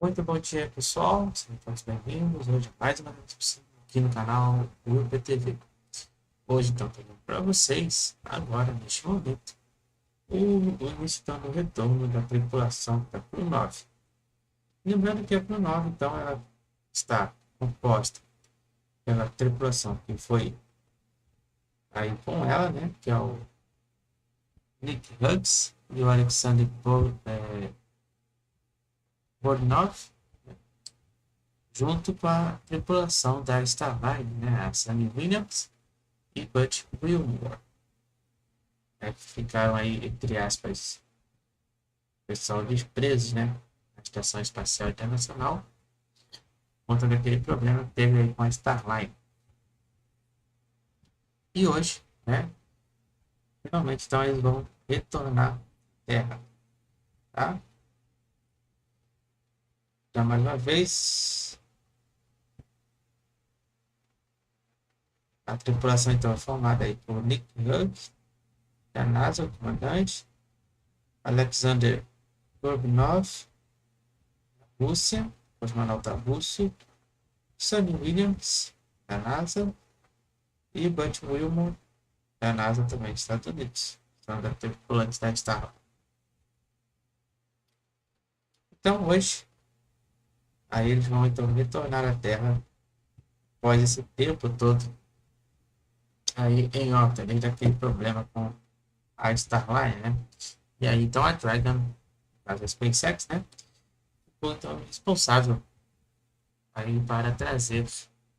Muito bom dia, pessoal. Sejam todos bem-vindos. Hoje, mais uma vez aqui no canal UPTV. Hoje, então, trazendo para vocês, agora, neste momento, o início então, do retorno da tripulação da CREW-9. Lembrando que a CREW-9, então, ela está composta pela tripulação que foi aí com ela, né? Que é o Nick Hughes e o Aleksandr Gorbunov, junto com a tripulação da Starliner, né, a Suni Williams e Butch Wilmore, né, que ficaram aí, entre aspas, pessoal presos, né, na Estação Espacial Internacional, por conta daquele problema que teve aí com a Starliner. E hoje, né, finalmente, então, eles vão retornar à Terra, tá? Então, mais uma vez, a tripulação, então, é formada aí por Nick Hughes, da NASA, o comandante, Aleksandr Gorbunov, Rússia, cosmonauta russo, Suni Williams, da NASA, e Butch Wilmore, da NASA também dos Estados Unidos, são da tripulante da Starliner. Então, hoje, aí eles vão então retornar à Terra após esse tempo todo aí em órbita, desde aquele problema com a Starliner, né? E aí, então, a Dragon, a SpaceX, né? Ficou então responsável aí para trazer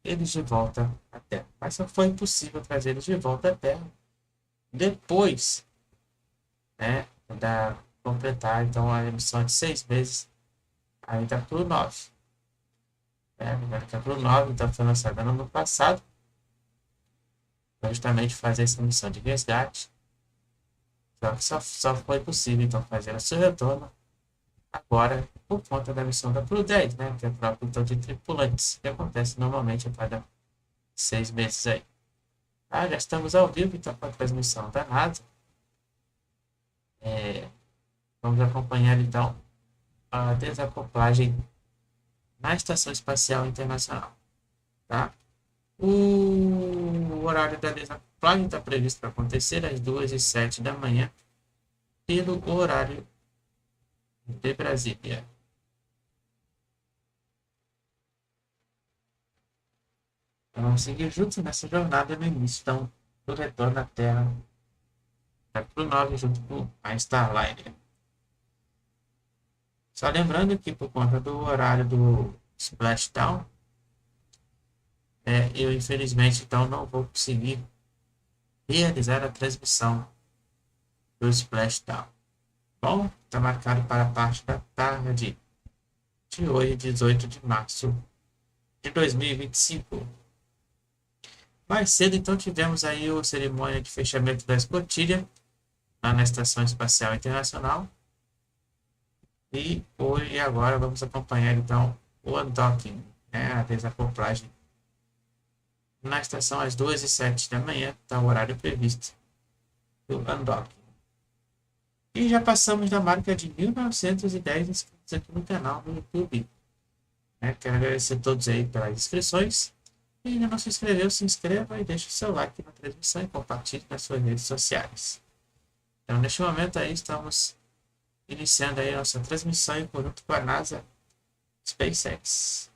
eles de volta à Terra. Mas só foi possível trazer eles de volta à Terra depois, né, da completar então a missão de 6 meses aí da CREW-9. Lembrando que a CREW-9 então, foi lançada no ano passado, para justamente fazer essa missão de resgate. Só que só foi possível então fazer o seu retorno agora por conta da missão da CREW-10, né, que é a própria então, de tripulantes, que acontece normalmente a cada 6 meses aí. Já estamos ao vivo então com a transmissão da NASA. Vamos acompanhar então a desacoplagem na Estação Espacial Internacional. Tá? O horário da desacoplagem está previsto para acontecer às 2h07 da manhã, pelo horário de Brasília. Então, vamos seguir juntos nessa jornada no início então, do retorno à Terra da CREW-9 junto com a Starliner. Só lembrando que por conta do horário do splashdown, eu infelizmente então não vou conseguir realizar a transmissão do splashdown. Bom, está marcado para a parte da tarde de hoje, 18 de março de 2025. Mais cedo então tivemos aí a cerimônia de fechamento da escotilha lá na Estação Espacial Internacional. E hoje e agora vamos acompanhar então o undocking, né, a desacoplagem na estação às 2h07 da manhã, está o horário previsto do undocking. E já passamos da marca de 1910 inscritos aqui no canal no YouTube. Quero agradecer a todos aí pelas inscrições. E ainda não se inscreveu, se inscreva e deixe o seu like na transmissão e compartilhe nas suas redes sociais. Então, neste momento aí, estamos iniciando aí a nossa transmissão em conjunto com a NASA SpaceX.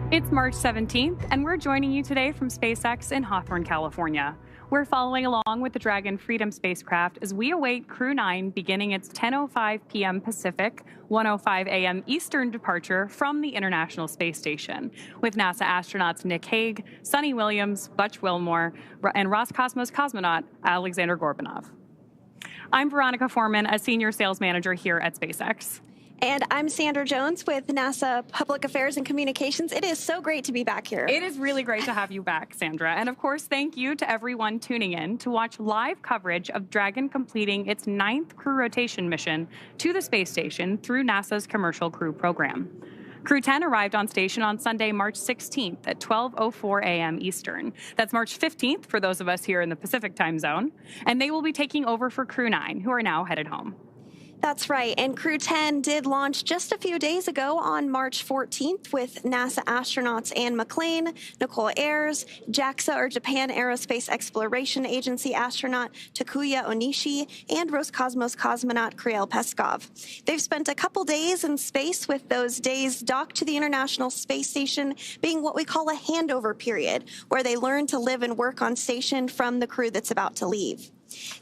It's March 17th, and we're joining you today from SpaceX in Hawthorne, California. We're following along with the Dragon Freedom spacecraft as we await Crew-9 beginning its 10:05 p.m. Pacific, 1:05 a.m. Eastern departure from the International Space Station, with NASA astronauts Nick Hague, Suni Williams, Butch Wilmore, and Roscosmos cosmonaut Aleksandr Gorbunov. I'm Veronica Foreman, a senior sales manager here at SpaceX. And I'm Sandra Jones with NASA Public Affairs and Communications. It is so great to be back here. It is really great to have you back, Sandra. And of course, thank you to everyone tuning in to watch live coverage of Dragon completing its 9th crew rotation mission to the space station through NASA's Commercial Crew program. Crew 10 arrived on station on Sunday, March 16th at 12:04 a.m. Eastern. That's March 15th for those of us here in the Pacific time zone. And they will be taking over for Crew 9, who are now headed home. That's right, and Crew 10 did launch just a few days ago on March 14th with NASA astronauts Anne McClain, Nicole Ayers, JAXA or Japan Aerospace Exploration Agency astronaut Takuya Onishi, and Roscosmos cosmonaut Kirill Peskov. They've spent a couple days in space, with those days docked to the International Space Station being what we call a handover period, where they learn to live and work on station from the crew that's about to leave.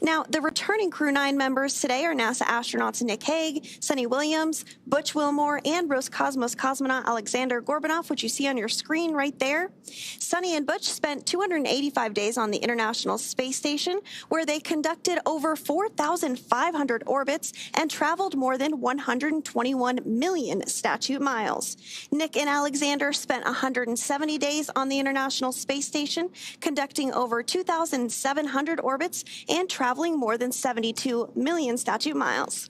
Now, the returning Crew 9 members today are NASA astronauts Nick Hague, Suni Williams, Butch Wilmore, and Roscosmos cosmonaut Aleksandr Gorbunov, which you see on your screen right there. Suni and Butch spent 285 days on the International Space Station, where they conducted over 4,500 orbits and traveled more than 121 million statute miles. Nick and Aleksandr spent 170 days on the International Space Station, conducting over 2,700 orbits and traveling more than 72 million statute miles.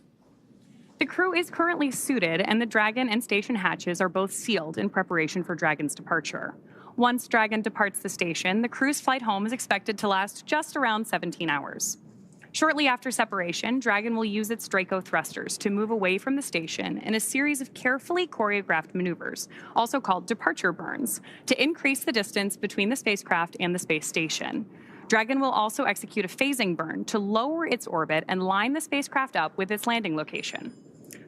The crew is currently suited, and the Dragon and station hatches are both sealed in preparation for Dragon's departure. Once Dragon departs the station, the crew's flight home is expected to last just around 17 hours. Shortly after separation, Dragon will use its Draco thrusters to move away from the station in a series of carefully choreographed maneuvers, also called departure burns, to increase the distance between the spacecraft and the space station. Dragon will also execute a phasing burn to lower its orbit and line the spacecraft up with its landing location.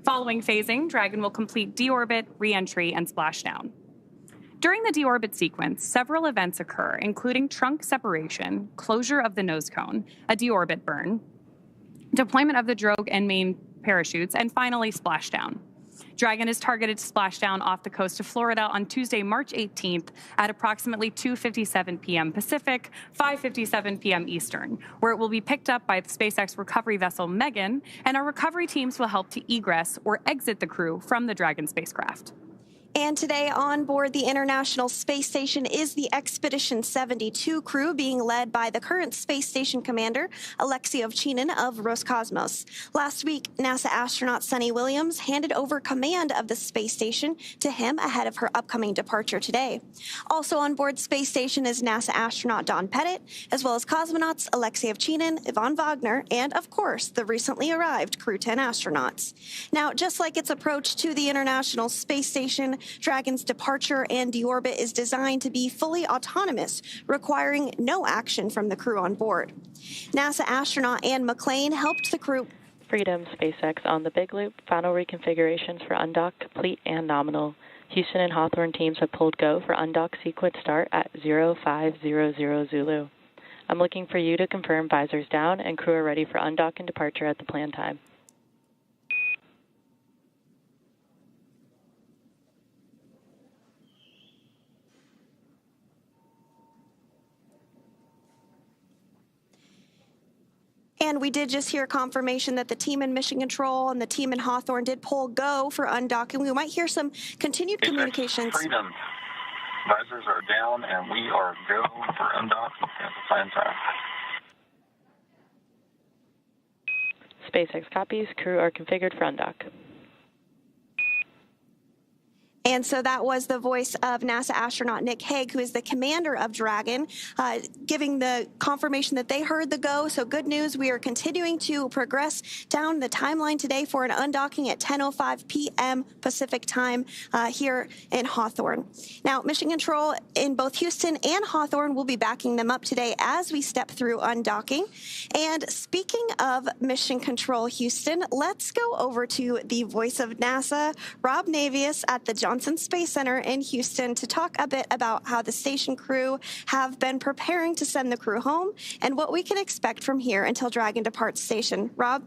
Following phasing, Dragon will complete deorbit, re-entry, and splashdown. During the deorbit sequence, several events occur, including trunk separation, closure of the nose cone, a deorbit burn, deployment of the drogue and main parachutes, and finally splashdown. Dragon is targeted to splash down off the coast of Florida on Tuesday, March 18th at approximately 2:57 p.m. Pacific, 5:57 p.m. Eastern, where it will be picked up by the SpaceX recovery vessel Megan, and our recovery teams will help to egress or exit the crew from the Dragon spacecraft. And today on board the International Space Station is the Expedition 72 crew, being led by the current space station commander, Aleksandr of Roscosmos. Last week, NASA astronaut Suni Williams handed over command of the space station to him ahead of her upcoming departure today. Also on board space station is NASA astronaut Don Pettit, as well as cosmonauts Aleksandr, Yvonne Wagner, and of course, the recently arrived Crew 10 astronauts. Now, just like its approach to the International Space Station, Dragon's departure and deorbit is designed to be fully autonomous, requiring no action from the crew on board. NASA astronaut Anne McClain helped the crew. Freedom, SpaceX on the Big Loop. Final reconfigurations for undock complete and nominal. Houston and Hawthorne teams have pulled go for undock sequence start at 0500 Zulu. I'm looking for you to confirm visors down and crew are ready for undock and departure at the planned time. And we did just hear confirmation that the team in Mission Control and the team in Hawthorne did pull go for undocking. We might hear some continued communications. Freedom. Visors are down and we are go for undock at the planned time. SpaceX copies. Crew are configured for undock. And so that was the voice of NASA astronaut Nick Hague, who is the commander of Dragon, giving the confirmation that they heard the go. So good news, we are continuing to progress down the timeline today for an undocking at 10:05 p.m. Pacific time here in Hawthorne. Now, Mission Control in both Houston and Hawthorne will be backing them up today as we step through undocking. And speaking of Mission Control Houston, let's go over to the voice of NASA, Rob Navius at the Johnson Space Center in Houston, to talk a bit about how the station crew have been preparing to send the crew home and what we can expect from here until Dragon departs station. Rob?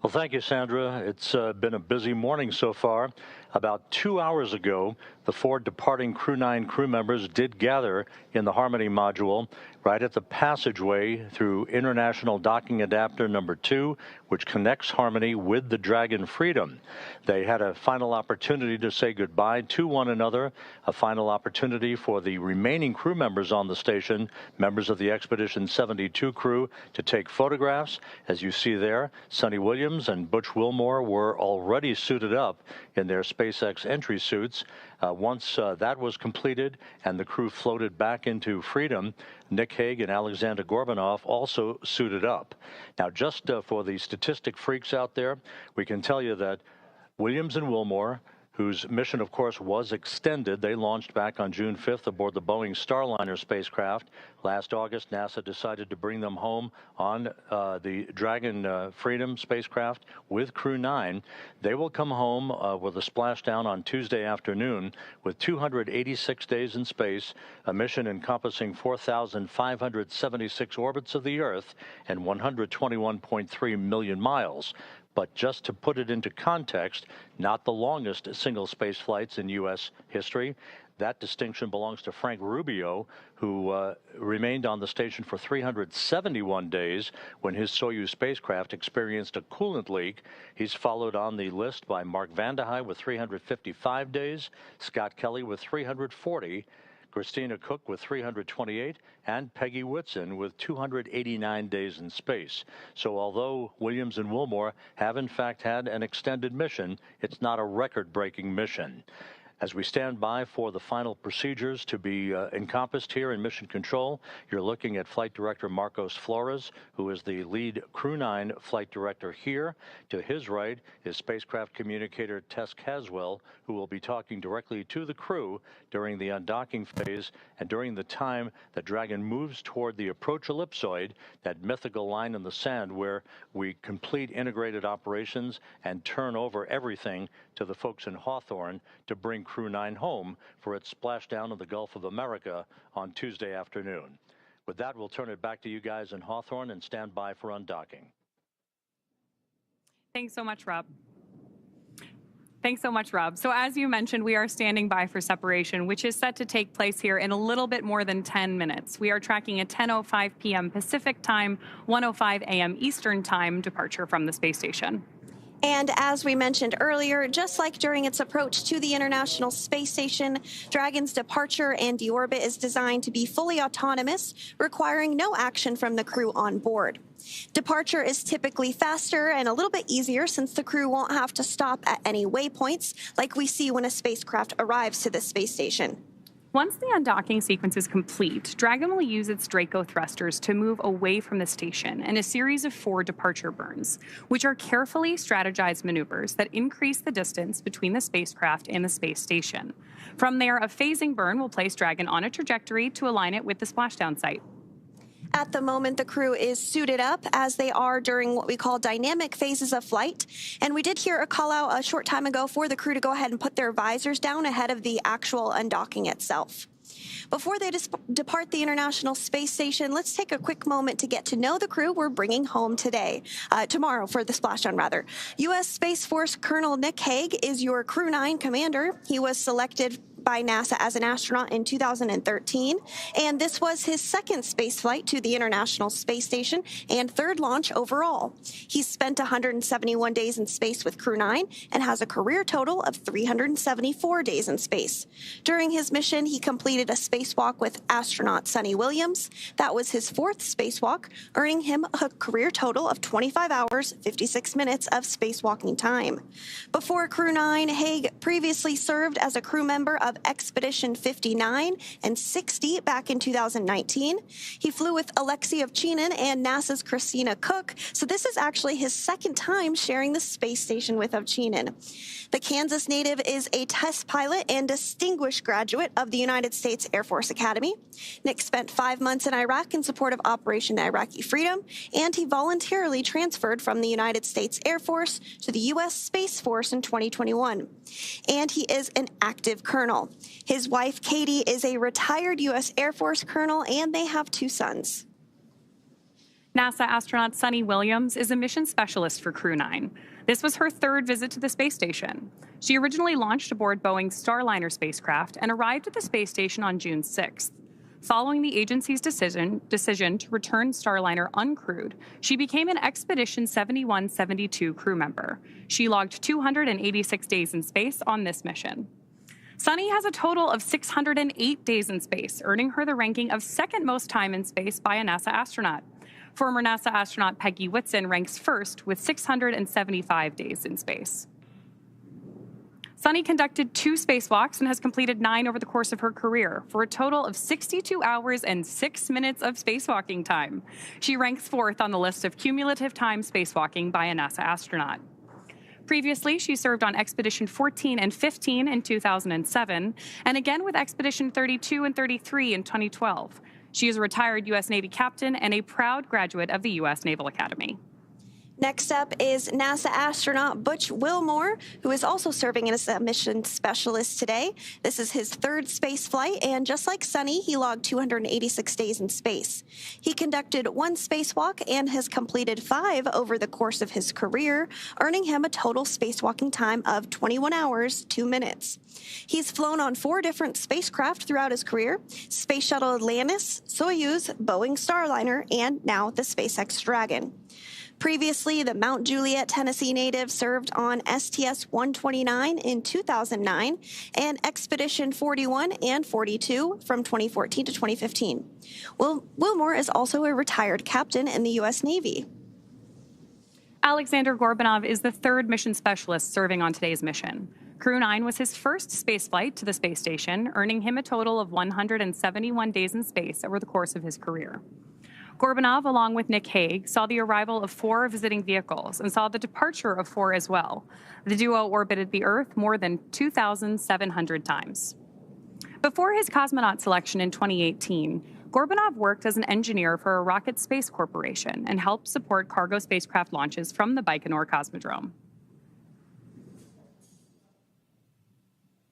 Well, thank you, Sandra. It's been a busy morning so far. About 2 hours ago, the 4 departing Crew-9 crew members did gather in the Harmony module right at the passageway through International Docking Adapter number 2, which connects Harmony with the Dragon Freedom. They had a final opportunity to say goodbye to one another, a final opportunity for the remaining crew members on the station, members of the Expedition 72 crew, to take photographs. As you see there, Suni Williams and Butch Wilmore were already suited up in their SpaceX entry suits. Once that was completed and the crew floated back into freedom, Nick Hague and Aleksandr Gorbunov also suited up. Now, just for the statistic freaks out there, we can tell you that Williams and Wilmore, whose mission, of course, was extended. They launched back on June 5th aboard the Boeing Starliner spacecraft. Last August, NASA decided to bring them home on the Dragon Freedom spacecraft with Crew-9. They will come home with a splashdown on Tuesday afternoon with 286 days in space, a mission encompassing 4,576 orbits of the Earth and 121.3 million miles. But just to put it into context, not the longest single space flights in U.S. history. That distinction belongs to Frank Rubio, who remained on the station for 371 days when his Soyuz spacecraft experienced a coolant leak. He's followed on the list by Mark Vande Hei with 355 days, Scott Kelly with 340, Christina Cook with 328, and Peggy Whitson with 289 days in space. So although Williams and Wilmore have in fact had an extended mission, it's not a record-breaking mission. As we stand by for the final procedures to be encompassed here in Mission Control, you're looking at Flight Director Marcos Flores, who is the lead Crew-9 flight director here. To his right is spacecraft communicator Tess Caswell, who will be talking directly to the crew during the undocking phase and during the time that Dragon moves toward the approach ellipsoid, that mythical line in the sand where we complete integrated operations and turn over everything to the folks in Hawthorne to bring Crew-9 home for its splashdown in the Gulf of America on Tuesday afternoon. With that, we'll turn it back to you guys in Hawthorne and stand by for undocking. Thanks so much, Rob. Thanks so much, Rob. So as you mentioned, we are standing by for separation, which is set to take place here in a little bit more than 10 minutes. We are tracking a 10:05 p.m. Pacific time, 1:05 a.m. Eastern time departure from the space station. And as we mentioned earlier, just like during its approach to the International Space Station, Dragon's departure and deorbit is designed to be fully autonomous, requiring no action from the crew on board. Departure is typically faster and a little bit easier since the crew won't have to stop at any waypoints like we see when a spacecraft arrives to the space station. Once the undocking sequence is complete, Dragon will use its Draco thrusters to move away from the station in a series of 4 departure burns, which are carefully strategized maneuvers that increase the distance between the spacecraft and the space station. From there, a phasing burn will place Dragon on a trajectory to align it with the splashdown site. At the moment, the crew is suited up as they are during what we call dynamic phases of flight. And we did hear a call out a short time ago for the crew to go ahead and put their visors down ahead of the actual undocking itself. Before they depart the International Space Station, let's take a quick moment to get to know the crew we're bringing home tomorrow for the splashdown rather. U.S. Space Force Colonel Nick Hague is your Crew-9 commander. He was selected by NASA as an astronaut in 2013, and this was his 2nd space flight to the International Space Station and 3rd launch overall. He's spent 171 days in space with Crew-9 and has a career total of 374 days in space. During his mission, he completed a spacewalk with astronaut Suni Williams. That was his 4th spacewalk, earning him a career total of 25 hours, 56 minutes of spacewalking time. Before Crew-9, Hague previously served as a crew member of Expedition 59 and 60 back in 2019. He flew with Alexei Ovchinin and NASA's Christina Cook, so this is actually his 2nd time sharing the space station with Ovchinin. The Kansas native is a test pilot and distinguished graduate of the United States Air Force Academy. Nick spent 5 months in Iraq in support of Operation Iraqi Freedom, and he voluntarily transferred from the United States Air Force to the U.S. Space Force in 2021. And he is an active colonel. His wife, Katie, is a retired U.S. Air Force colonel, and they have 2 sons. NASA astronaut Suni Williams is a mission specialist for Crew-9. This was her third visit to the space station. She originally launched aboard Boeing's Starliner spacecraft and arrived at the space station on June 6th. Following the agency's decision to return Starliner uncrewed, she became an Expedition 7172 crew member. She logged 286 days in space on this mission. Suni has a total of 608 days in space, earning her the ranking of second most time in space by a NASA astronaut. Former NASA astronaut Peggy Whitson ranks first with 675 days in space. Suni conducted 2 spacewalks and has completed 9 over the course of her career, for a total of 62 hours and 6 minutes of spacewalking time. She ranks 4th on the list of cumulative time spacewalking by a NASA astronaut. Previously, she served on Expedition 14 and 15 in 2007, and again with Expedition 32 and 33 in 2012. She is a retired U.S. Navy captain and a proud graduate of the U.S. Naval Academy. Next up is NASA astronaut Butch Wilmore, who is also serving as a mission specialist today. This is his 3rd space flight, and just like Suni, he logged 286 days in space. He conducted 1 spacewalk and has completed 5 over the course of his career, earning him a total spacewalking time of 21 hours, 2 minutes. He's flown on 4 different spacecraft throughout his career: Space Shuttle Atlantis, Soyuz, Boeing Starliner, and now the SpaceX Dragon. Previously, the Mount Juliet, Tennessee native served on STS-129 in 2009 and Expedition 41 and 42 from 2014 to 2015. Wilmore is also a retired captain in the U.S. Navy. Aleksandr Gorbunov is the 3rd mission specialist serving on today's mission. CREW-9 was his first spaceflight to the space station, earning him a total of 171 days in space over the course of his career. Gorbunov, along with Nick Hague, saw the arrival of 4 visiting vehicles and saw the departure of 4 as well. The duo orbited the Earth more than 2,700 times. Before his cosmonaut selection in 2018, Gorbunov worked as an engineer for a Rocket Space Corporation and helped support cargo spacecraft launches from the Baikonur Cosmodrome.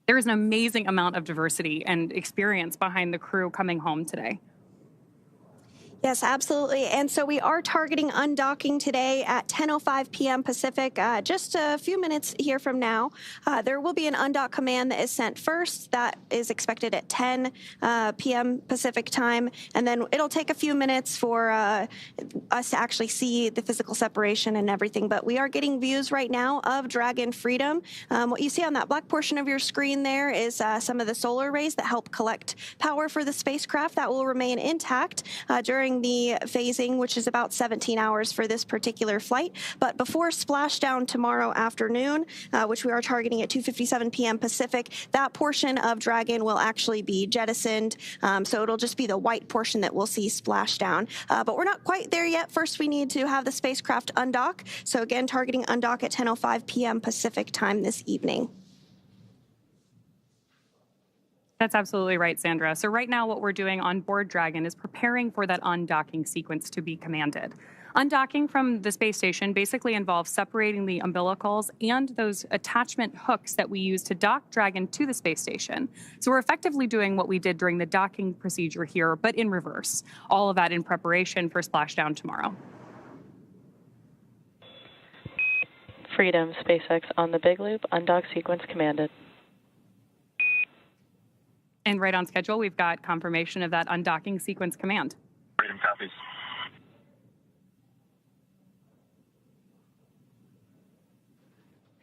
There is an amazing amount of diversity and experience behind the crew coming home today. Yes, absolutely. And so we are targeting undocking today at 10:05 p.m. Pacific, just a few minutes here from now. There will be an undock command that is sent first. That is expected at 10 p.m. Pacific time. And then it'll take a few minutes for us to actually see the physical separation and everything. But we are getting views right now of Dragon Freedom. What you see on that black portion of your screen there is some of the solar rays that help collect power for the spacecraft. That will remain intact during the phasing, which is about 17 hours for this particular flight. But before splashdown tomorrow afternoon, which we are targeting at 2:57 p.m. Pacific, that portion of Dragon will actually be jettisoned. So it'll just be the white portion that we'll see splashdown. But we're not quite there yet. First, we need to have the spacecraft undock. So again, targeting undock at 10:05 p.m. Pacific time this evening. That's absolutely right, Sandra. So right now what we're doing on board Dragon is preparing for that undocking sequence to be commanded. Undocking from the space station basically involves separating the umbilicals and those attachment hooks that we use to dock Dragon to the space station. So we're effectively doing what we did during the docking procedure here, but in reverse. All of that in preparation for splashdown tomorrow. Freedom, SpaceX on the Big Loop, undock sequence commanded. And right on schedule, we've got confirmation of that undocking sequence command. Freedom copies.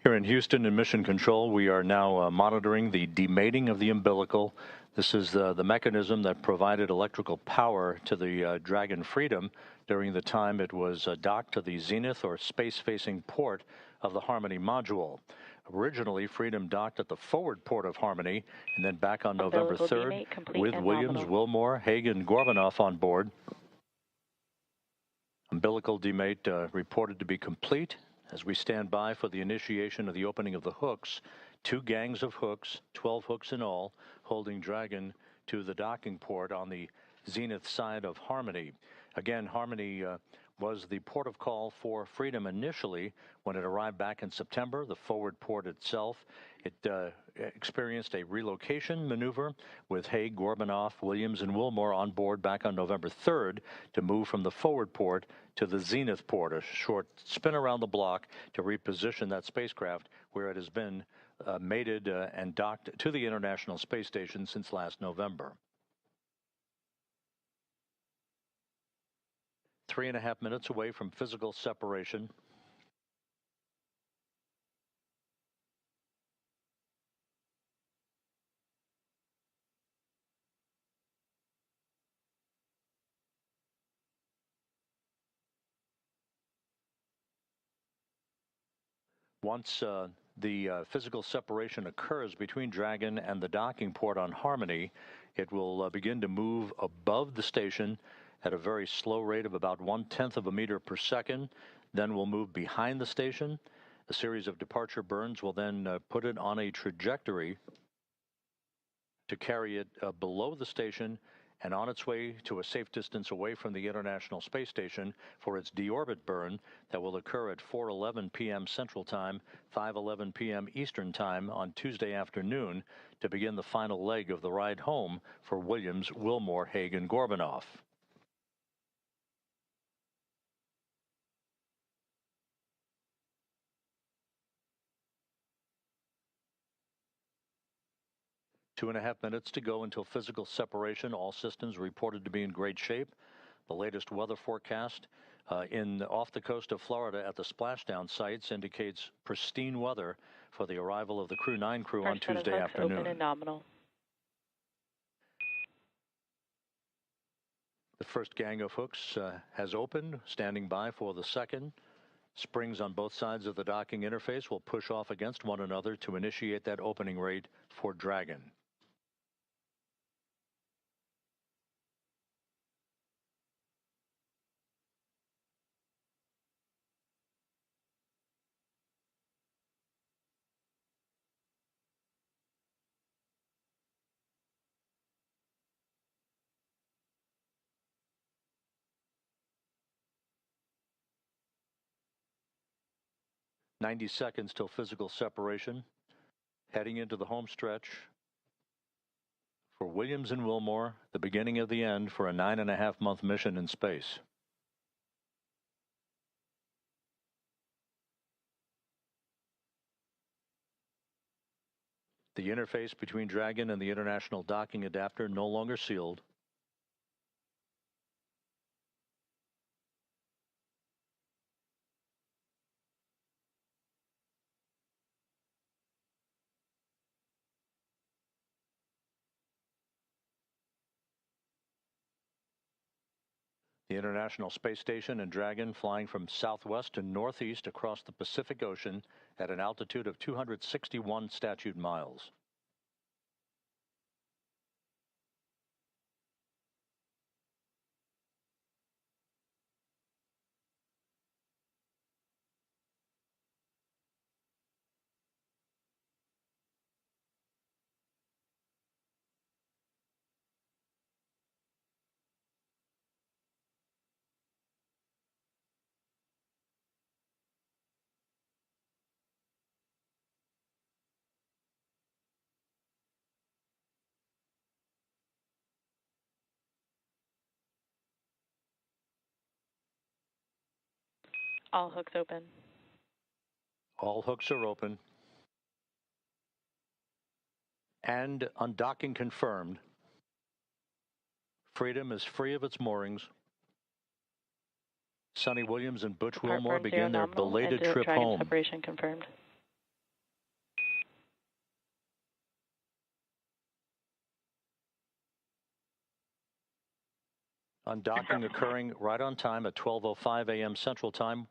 Here in Houston in Mission Control, we are now monitoring the demating of the umbilical. This is the mechanism that provided electrical power to the Dragon Freedom during the time it was docked to the zenith or space-facing port of the Harmony module. Originally, Freedom docked at the forward port of Harmony, and then back on November 3rd with Williams, Wilmore, Hague, and Gorbunov on board. Umbilical demate reported to be complete as we stand by for the initiation of the opening of the hooks. 2 gangs of hooks, 12 hooks in all, holding Dragon to the docking port on the zenith side of Harmony. Again, Harmony was the port of call for Freedom initially. When it arrived back in September, the forward port itself, it experienced a relocation maneuver with Hague, Gorbunov, Williams, and Wilmore on board back on November 3rd to move from the forward port to the zenith port, a short spin around the block to reposition that spacecraft where it has been mated and docked to the International Space Station since last November. 3.5 minutes away from physical separation. Once the physical separation occurs between Dragon and the docking port on Harmony, it will begin to move above the station at a very slow rate of about 1/10 of a meter per second. Then we'll move behind the station. A series of departure burns will then put it on a trajectory to carry it below the station and on its way to a safe distance away from the International Space Station for its deorbit burn that will occur at 4:11 p.m. Central Time, 5:11 p.m. Eastern Time on Tuesday afternoon to begin the final leg of the ride home for Williams, Wilmore, Hague, and Gorbunov. Two and a half minutes to go until physical separation. All systems reported to be in great shape. The latest weather forecast off the coast of Florida at the splashdown sites indicates pristine weather for the arrival of the CREW-9 crew on Tuesday afternoon. Open and nominal. The first gang of hooks has opened, standing by for the second. Springs on both sides of the docking interface will push off against one another to initiate that opening rate for Dragon. "90 seconds till physical separation. Heading into the home stretch for Williams and Wilmore, the beginning of the end for a 9.5-month mission in space. The interface between Dragon and the International Docking Adapter no longer sealed. The International Space Station and Dragon flying from southwest to northeast across the Pacific Ocean at an altitude of 261 statute miles. All hooks open. All hooks are open. And undocking confirmed. Freedom is free of its moorings. Suni Williams and Butch Wilmore begin their belated trip home. Separation confirmed. Undocking occurring right on time at 12:05 a.m. Central Time,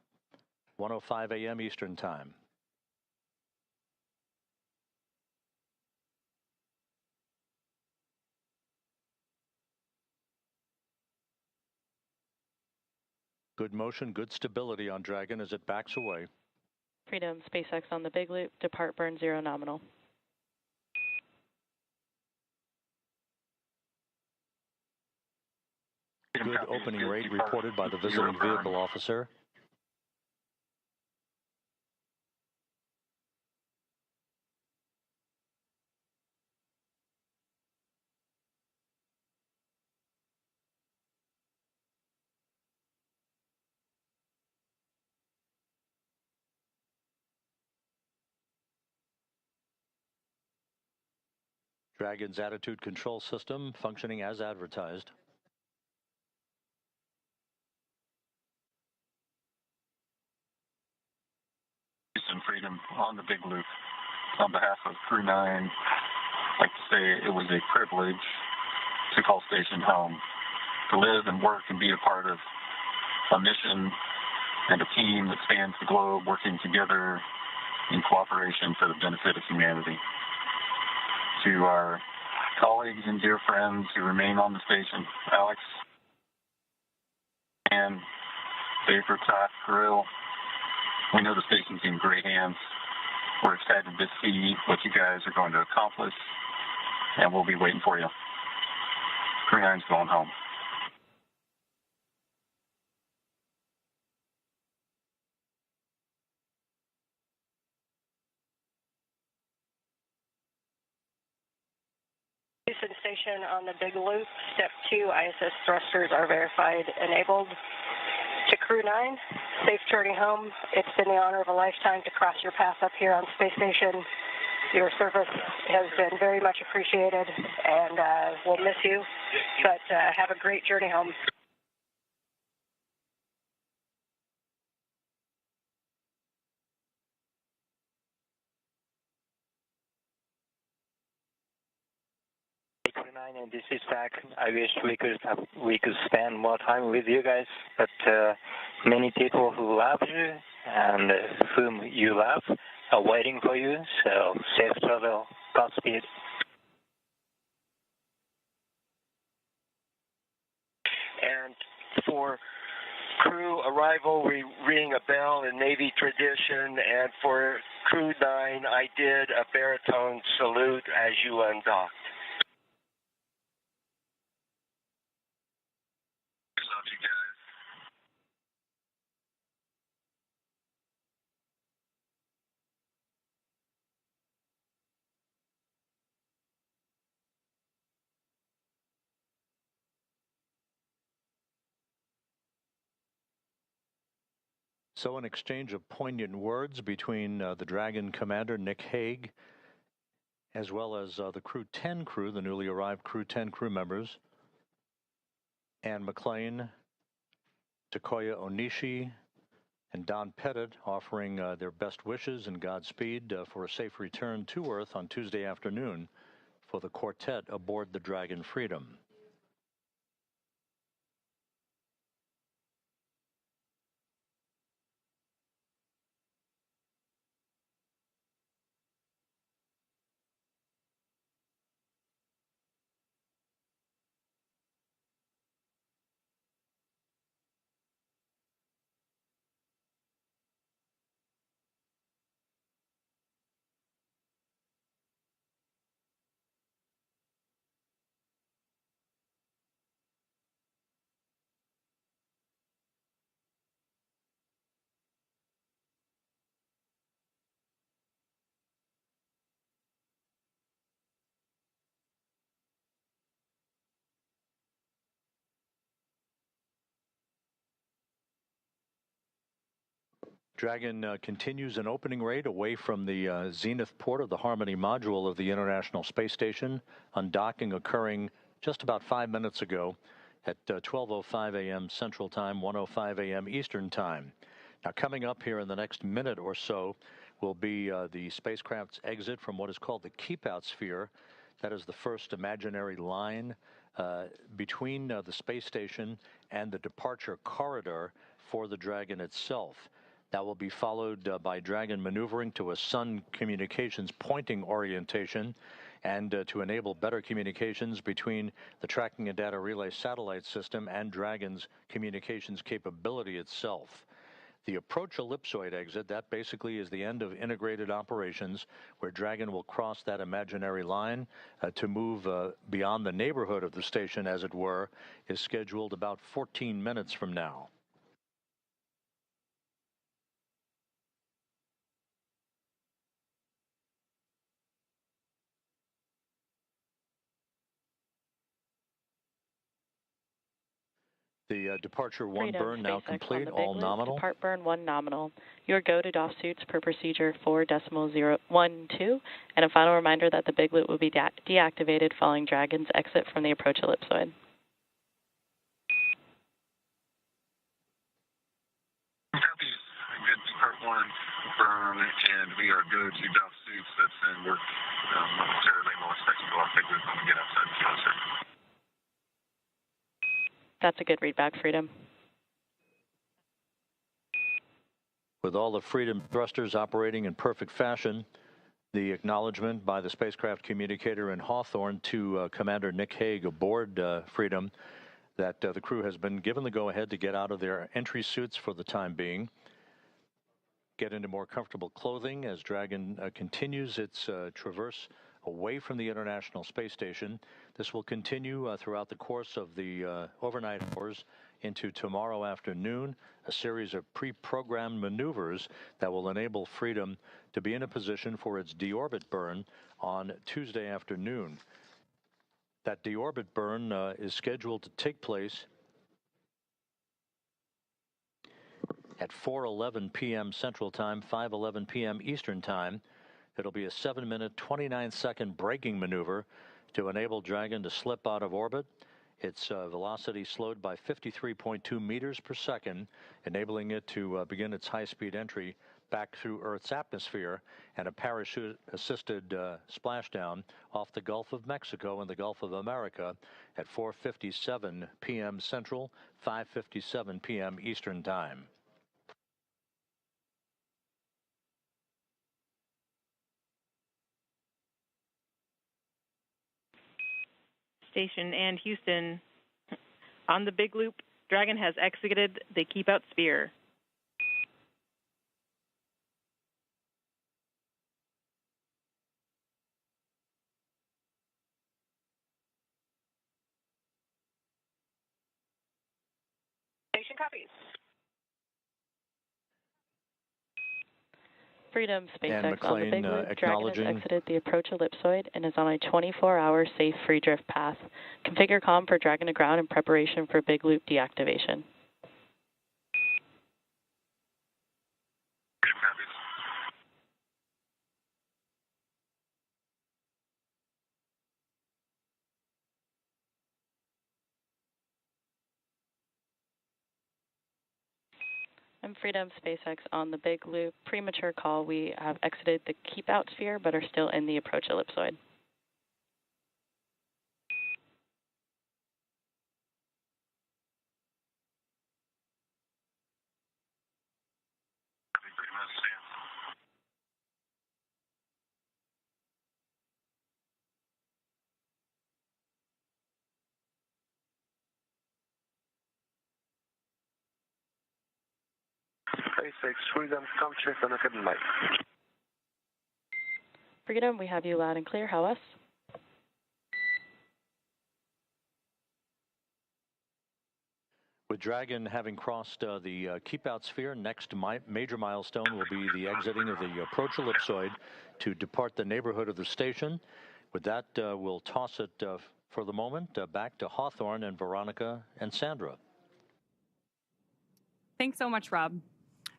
1:05 a.m. Eastern Time. Good motion, good stability on Dragon as it backs away. Freedom, SpaceX on the big loop, depart burn 0 nominal. good opening rate reported by the visiting vehicle officer. Dragon's attitude control system functioning as advertised. Peace and freedom on the big loop. On behalf of Crew 9, I'd like to say it was a privilege to call station home, to live and work and be a part of a mission and a team that spans the globe, working together in cooperation for the benefit of humanity. To our colleagues and dear friends who remain on the station, Alex and Dave, Kirill, we know the station's in great hands. We're excited to see what you guys are going to accomplish, and we'll be waiting for you. Crew 9's going home. Houston Station on the big loop. Step 2, ISS thrusters are verified enabled. To Crew 9, safe journey home. It's been the honor of a lifetime to cross your path up here on Space Station. Your service has been very much appreciated, and we'll miss you, but have a great journey home. Crew 9, and this is Zach. I wish we could spend more time with you guys, but many people who love you and whom you love are waiting for you, so safe travel, Godspeed. And for crew arrival, we ring a bell in Navy tradition, and for Crew 9, I did a baritone salute as you undocked. Love you guys. So an exchange of poignant words between the Dragon commander, Nick Hague, as well as the Crew 10 crew, the newly arrived Crew 10 crew members, Anne McLean, Takoya Onishi, and Don Pettit, offering their best wishes and Godspeed for a safe return to Earth on Tuesday afternoon for the quartet aboard the Dragon Freedom. Dragon continues an opening rate away from the zenith port of the Harmony module of the International Space Station, undocking occurring just about 5 minutes ago at 12:05 a.m. Central Time, 1:05 a.m. Eastern Time. Now, coming up here in the next minute or so will be the spacecraft's exit from what is called the keep-out sphere. That is the first imaginary line between the space station and the departure corridor for the Dragon itself. That will be followed by Dragon maneuvering to a Sun communications pointing orientation and to enable better communications between the tracking and data relay satellite system and Dragon's communications capability itself. The approach ellipsoid exit, that basically is the end of integrated operations, where Dragon will cross that imaginary line to move beyond the neighborhood of the station, as it were, is scheduled about 14 minutes from now. The departure one burn now complete, all nominal. Depart burn 1 nominal. Your go to doff suits per procedure 4.012, and a final reminder that the big loop will be deactivated following Dragon's exit from the approach ellipsoid. Copies. Good depart 1 burn, and we are go to doff suits. That's in work momentarily. We'll expect to go off big loop when we get outside the field, sir. That's a good readback, Freedom. With all the Freedom thrusters operating in perfect fashion, the acknowledgement by the spacecraft communicator in Hawthorne to Commander Nick Hague aboard Freedom that the crew has been given the go-ahead to get out of their entry suits for the time being, get into more comfortable clothing as Dragon continues its traverse away from the International Space Station. This will continue throughout the course of the overnight hours into tomorrow afternoon, a series of pre-programmed maneuvers that will enable Freedom to be in a position for its deorbit burn on Tuesday afternoon. That deorbit burn is scheduled to take place at 4:11 p.m. Central Time, 5:11 p.m. Eastern Time. It'll be a 7-minute, 29-second braking maneuver to enable Dragon to slip out of orbit. Its velocity slowed by 53.2 meters per second, enabling it to begin its high-speed entry back through Earth's atmosphere and a parachute-assisted splashdown off the Gulf of Mexico and the Gulf of America at 4:57 p.m. Central, 5:57 p.m. Eastern Time. Station and Houston, on the big loop, Dragon has exited the keep out sphere. Station copies. Freedom, SpaceX McLean, on the big loop. Dragon has acknowledging. exited the approach ellipsoid and is on a 24-hour safe free drift path. Configure comm for Dragon to ground in preparation for big loop deactivation. And Freedom, SpaceX on the big loop. Premature call. We have exited the keep out sphere but are still in the approach ellipsoid. SpaceX Freedom, come check on the hidden light. Freedom, we have you loud and clear. How us? With Dragon having crossed the keep-out sphere, next major milestone will be the exiting of the approach ellipsoid to depart the neighborhood of the station. With that, we'll toss it for the moment back to Hawthorne and Veronica and Sandra. Thanks so much, Rob.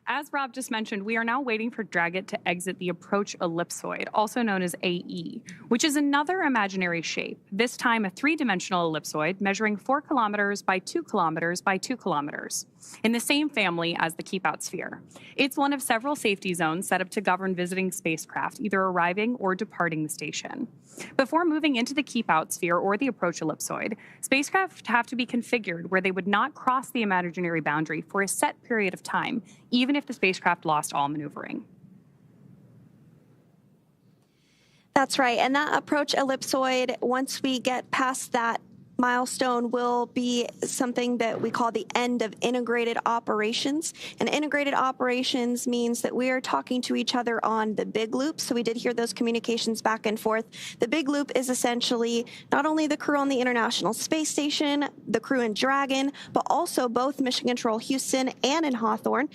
As Rob just mentioned, we are now waiting for Dragon to exit the approach ellipsoid, also known as AE, which is another imaginary shape, this time a three-dimensional ellipsoid measuring 4 kilometers by 2 kilometers by 2 kilometers, in the same family as the keep-out sphere. It's one of several safety zones set up to govern visiting spacecraft, either arriving or departing the station. Before moving into the keep-out sphere or the approach ellipsoid, spacecraft have to be configured where they would not cross the imaginary boundary for a set period of time, even if the spacecraft lost all maneuvering. That's right. And that approach ellipsoid, once we get past that milestone will be something that we call the end of integrated operations. And integrated operations means that we are talking to each other on the big loop. So we did hear those communications back and forth. The big loop is essentially not only the crew on the International Space Station, the crew in Dragon, but also both Mission Control Houston and in Hawthorne.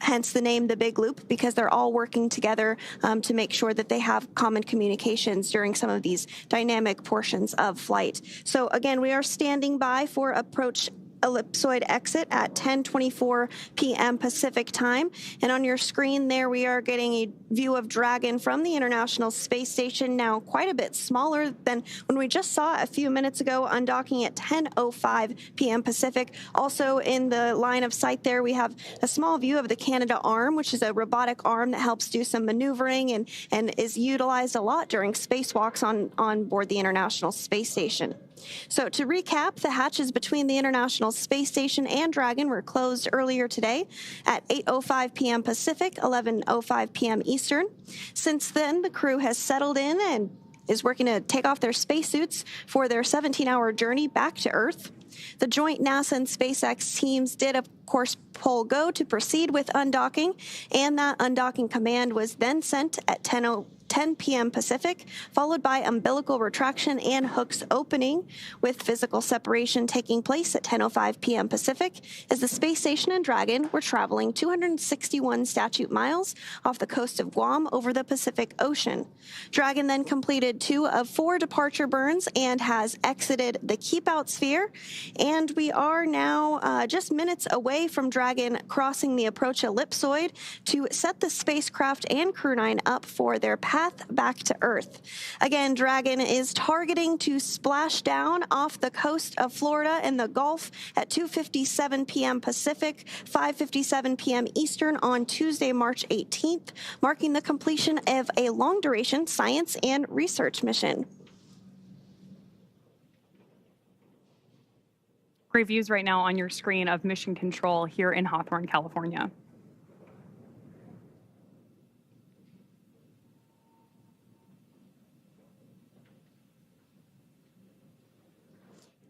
Hence the name The Big Loop, because they're all working together to make sure that they have common communications during some of these dynamic portions of flight. So again, we are standing by for approach ellipsoid exit at 10:24 p.m. Pacific time. And on your screen there, we are getting a view of Dragon from the International Space Station, now quite a bit smaller than when we just saw a few minutes ago, undocking at 10:05 p.m. Pacific. Also in the line of sight there, we have a small view of the Canada arm, which is a robotic arm that helps do some maneuvering and is utilized a lot during spacewalks on board the International Space Station. So to recap, the hatches between the International Space Station and Dragon were closed earlier today at 8:05 p.m. Pacific, 11:05 p.m. Eastern. Since then, the crew has settled in and is working to take off their spacesuits for their 17-hour journey back to Earth. The joint NASA and SpaceX teams did, of course, poll go to proceed with undocking, and that undocking command was then sent at 10 p.m. Pacific, followed by umbilical retraction and hooks opening, with physical separation taking place at 10:05 p.m. Pacific, as the Space Station and Dragon were traveling 261 statute miles off the coast of Guam over the Pacific Ocean. Dragon then completed 2 of 4 departure burns and has exited the keep-out sphere, and we are now just minutes away from Dragon crossing the approach ellipsoid to set the spacecraft and Crew-9 up for their path back to Earth. Again, Dragon is targeting to splash down off the coast of Florida in the Gulf at 2:57 p.m. Pacific, 5:57 p.m. Eastern on Tuesday, March 18th, marking the completion of a long-duration science and research mission. Great views right now on your screen of Mission Control here in Hawthorne, California.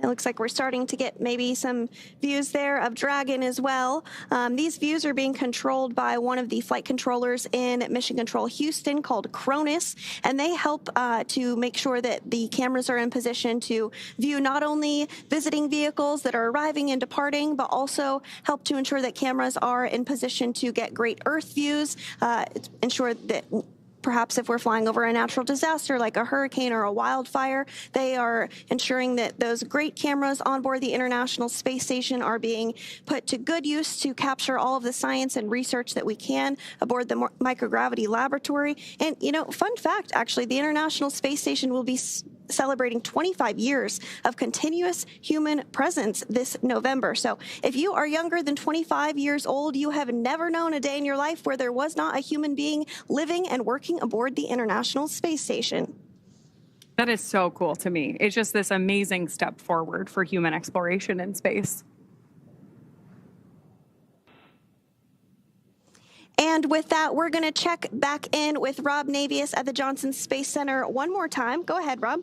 It looks like we're starting to get maybe some views there of Dragon as well. These views are being controlled by one of the flight controllers in Mission Control Houston called Cronus, and they help to make sure that the cameras are in position to view not only visiting vehicles that are arriving and departing, but also help to ensure that cameras are in position to get great Earth views, ensure that perhaps if we're flying over a natural disaster like a hurricane or a wildfire, they are ensuring that those great cameras on board the International Space Station are being put to good use to capture all of the science and research that we can aboard the microgravity laboratory. And, you know, fun fact, actually, the International Space Station will be celebrating 25 years of continuous human presence this November. So if you are younger than 25 years old, you have never known a day in your life where there was not a human being living and working aboard the International Space Station. That is so cool to me. It's just this amazing step forward for human exploration in space. And with that, we're going to check back in with Rob Navius at the Johnson Space Center one more time. Go ahead, Rob.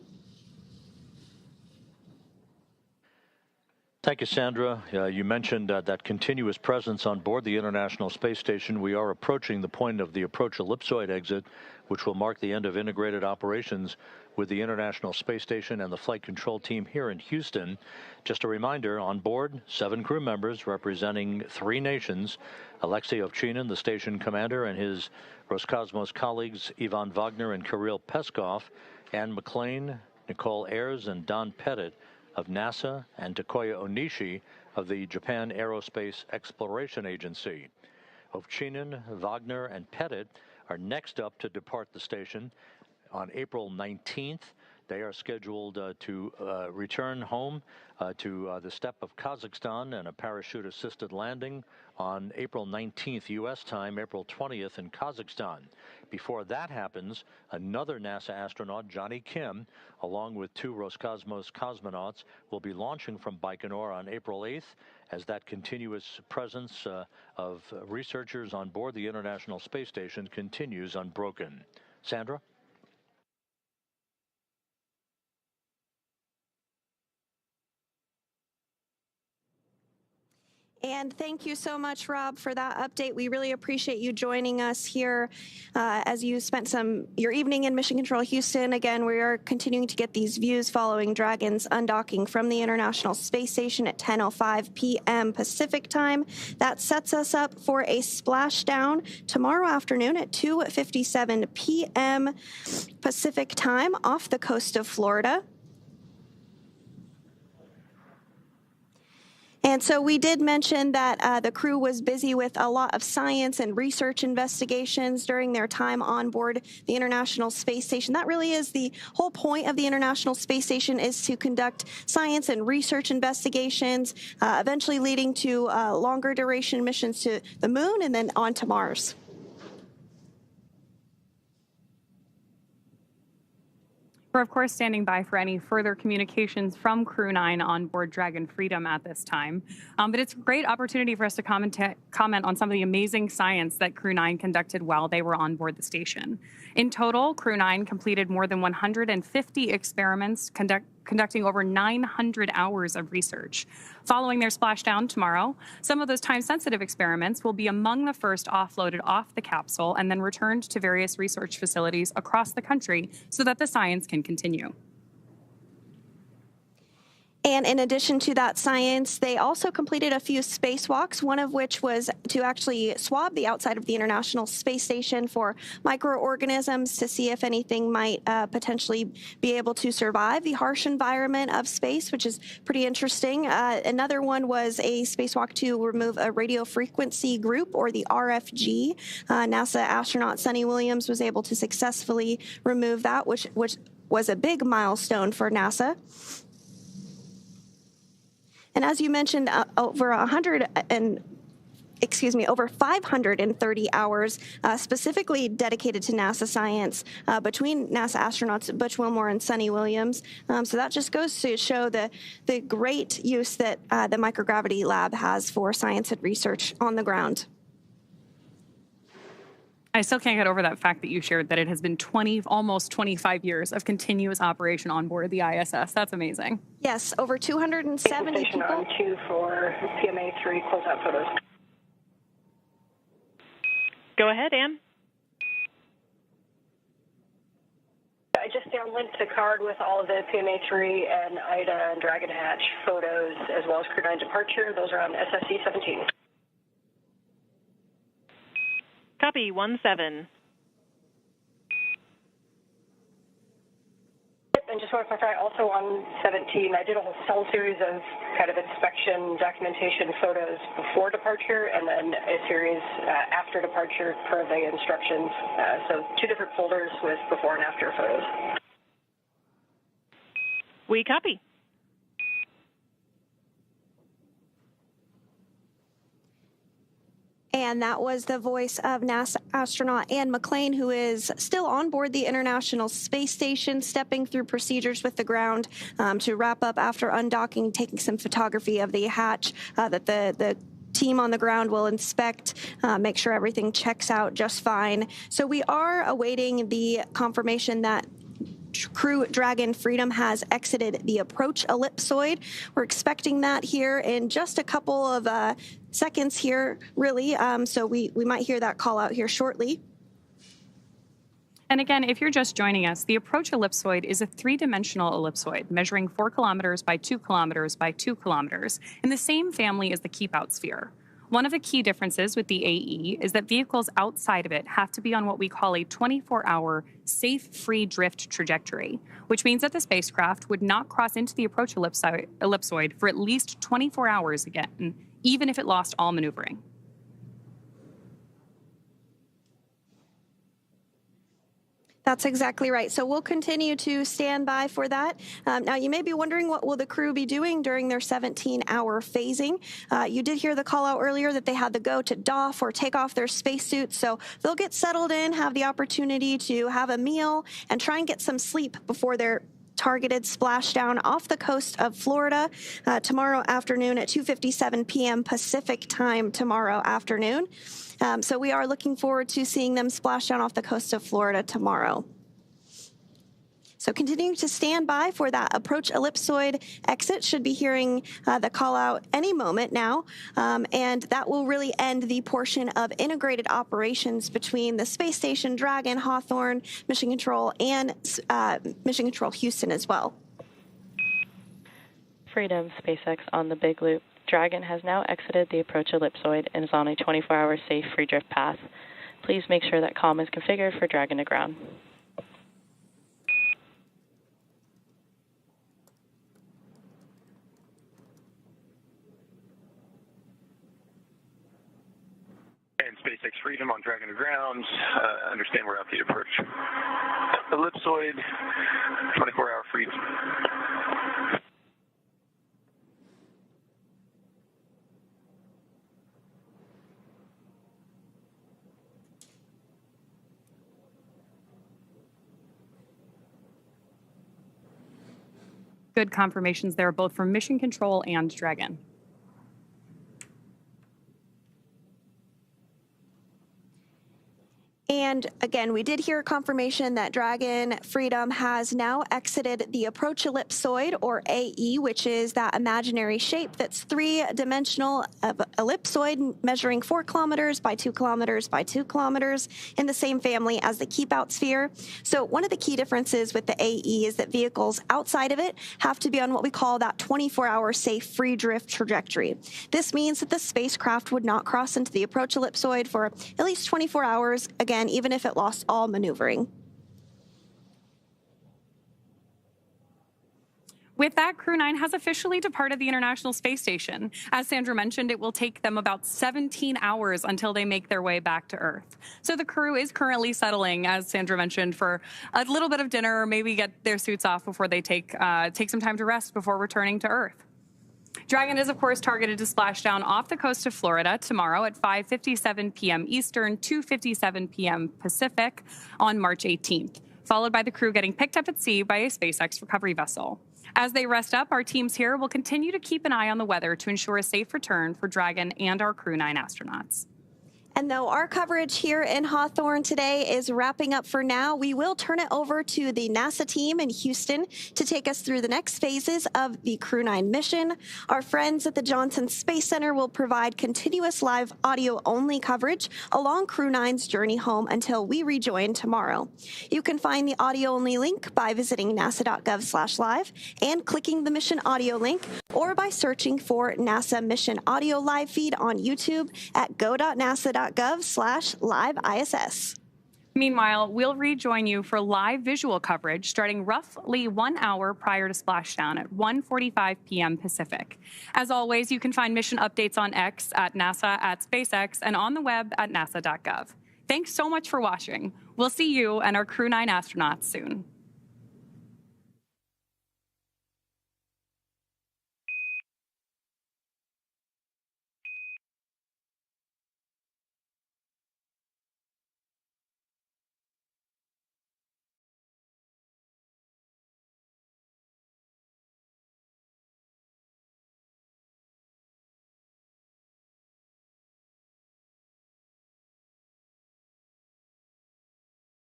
Thank you, Sandra. You mentioned that continuous presence on board the International Space Station. We are approaching the point of the approach ellipsoid exit, which will mark the end of integrated operations with the International Space Station and the flight control team here in Houston. Just a reminder, on board, 7 crew members representing 3 nations: Alexei Ovchinin, the station commander, and his Roscosmos colleagues Ivan Wagner and Kirill Peskov, Anne McLean, Nicole Ayers, and Don Pettit of NASA, and Takoya Onishi of the Japan Aerospace Exploration Agency. Ovchinin, Wagner, and Pettit are next up to depart the station on April 19th. They are scheduled to return home to the steppe of Kazakhstan and a parachute-assisted landing on April 19th U.S. time, April 20th in Kazakhstan. Before that happens, another NASA astronaut, Johnny Kim, along with 2 Roscosmos cosmonauts, will be launching from Baikonur on April 8th, as that continuous presence of researchers on board the International Space Station continues unbroken. Sandra? And thank you so much, Rob, for that update. We really appreciate you joining us here as you spent your evening in Mission Control Houston. Again, we are continuing to get these views following Dragon's undocking from the International Space Station at 10:05 p.m. Pacific time. That sets us up for a splashdown tomorrow afternoon at 2:57 p.m. Pacific time off the coast of Florida. And so we did mention that the crew was busy with a lot of science and research investigations during their time on board the International Space Station. That really is the whole point of the International Space Station, is to conduct science and research investigations, eventually leading to longer duration missions to the moon and then on to Mars. We're, of course, standing by for any further communications from CREW-9 on board Dragon Freedom at this time. But it's a great opportunity for us to comment on some of the amazing science that CREW-9 conducted while they were on board the station. In total, CREW-9 completed more than 150 experiments, conducting over 900 hours of research. Following their splashdown tomorrow, some of those time-sensitive experiments will be among the first offloaded off the capsule and then returned to various research facilities across the country so that the science can continue. And in addition to that science, they also completed a few spacewalks, one of which was to actually swab the outside of the International Space Station for microorganisms to see if anything might potentially be able to survive the harsh environment of space, which is pretty interesting. Another one was a spacewalk to remove a radio frequency group, or the RFG. NASA astronaut Suni Williams was able to successfully remove that, which was a big milestone for NASA. And as you mentioned, over 530 hours specifically dedicated to NASA science between NASA astronauts Butch Wilmore and Suni Williams. So that just goes to show the great use that the microgravity lab has for science and research on the ground. I still can't get over that fact that you shared that it has been almost 25 years of continuous operation on board the ISS. That's amazing. Yes, over 270 Station people. on 2 for PMA3 closeout photos. Go ahead, Ann. I just downlinked the card with all of the PMA3 and Ida and Dragon Hatch photos, as well as CREW-9 departure. Those are on SSC 17. Copy, 1-7. And just want to clarify, also on 17, I did a whole series of kind of inspection documentation photos before departure, and then a series after departure per the instructions. So 2 different folders with before and after photos. We copy. And that was the voice of NASA astronaut Ann McClain, who is still on board the International Space Station, stepping through procedures with the ground to wrap up after undocking, taking some photography of the hatch that the team on the ground will inspect, make sure everything checks out just fine. So we are awaiting the confirmation that Crew Dragon Freedom has exited the approach ellipsoid. We're expecting that here in just a couple of seconds here, really. So we might hear that call out here shortly. And again, if you're just joining us, the approach ellipsoid is a 3-dimensional ellipsoid measuring 4 kilometers by 2 kilometers by 2 kilometers in the same family as the keep-out sphere. One of the key differences with the AE is that vehicles outside of it have to be on what we call a 24-hour safe free drift trajectory, which means that the spacecraft would not cross into the approach ellipsoid for at least 24 hours again, even if it lost all maneuvering. That's exactly right. So we'll continue to stand by for that. Now, you may be wondering, what will the crew be doing during their 17-hour phasing? You did hear the call out earlier that they had to go to doff or take off their spacesuits. So they'll get settled in, have the opportunity to have a meal, and try and get some sleep before their targeted splashdown off the coast of Florida tomorrow afternoon at 2:57 p.m. Pacific time tomorrow afternoon. So we are looking forward to seeing them splash down off the coast of Florida tomorrow. So continuing to stand by for that approach ellipsoid exit. Should be hearing the call out any moment now. And that will really end the portion of integrated operations between the space station, Dragon, Hawthorne, Mission Control, and Mission Control Houston as well. Freedom, SpaceX on the Big Loop. Dragon has now exited the approach ellipsoid and is on a 24-hour safe free drift path. Please make sure that comm is configured for Dragon to ground. And SpaceX Freedom on Dragon to ground. Understand we're out the approach ellipsoid, 24-hour free. Good confirmations there, both from Mission Control and Dragon. And again, we did hear confirmation that Dragon Freedom has now exited the approach ellipsoid, or AE, which is that imaginary shape that's three-dimensional ellipsoid measuring 4 kilometers by 2 kilometers by 2 kilometers in the same family as the keep-out sphere. So one of the key differences with the AE is that vehicles outside of it have to be on what we call that 24-hour safe free drift trajectory. This means that the spacecraft would not cross into the approach ellipsoid for at least 24 hours, again, even if it lost all maneuvering. With that, Crew-9 has officially departed the International Space Station. As Sandra mentioned, it will take them about 17 hours until they make their way back to Earth. So the crew is currently settling, as Sandra mentioned, for a little bit of dinner, or maybe get their suits off before they take some time to rest before returning to Earth. Dragon is, of course, targeted to splash down off the coast of Florida tomorrow at 5:57 p.m. Eastern, 2:57 p.m. Pacific on March 18th, followed by the crew getting picked up at sea by a SpaceX recovery vessel. As they rest up, our teams here will continue to keep an eye on the weather to ensure a safe return for Dragon and our Crew-9 astronauts. And though our coverage here in Hawthorne today is wrapping up for now, we will turn it over to the NASA team in Houston to take us through the next phases of the Crew-9 mission. Our friends at the Johnson Space Center will provide continuous live audio-only coverage along Crew-9's journey home until we rejoin tomorrow. You can find the audio-only link by visiting nasa.gov/live and clicking the mission audio link, or by searching for NASA Mission Audio Live Feed on YouTube at go.nasa.gov/live-ISS. Meanwhile, we'll rejoin you for live visual coverage starting roughly 1 hour prior to splashdown at 1:45 p.m. Pacific. As always, you can find mission updates on X at NASA, at SpaceX, and on the web at nasa.gov. Thanks so much for watching. We'll see you and our Crew-9 astronauts soon.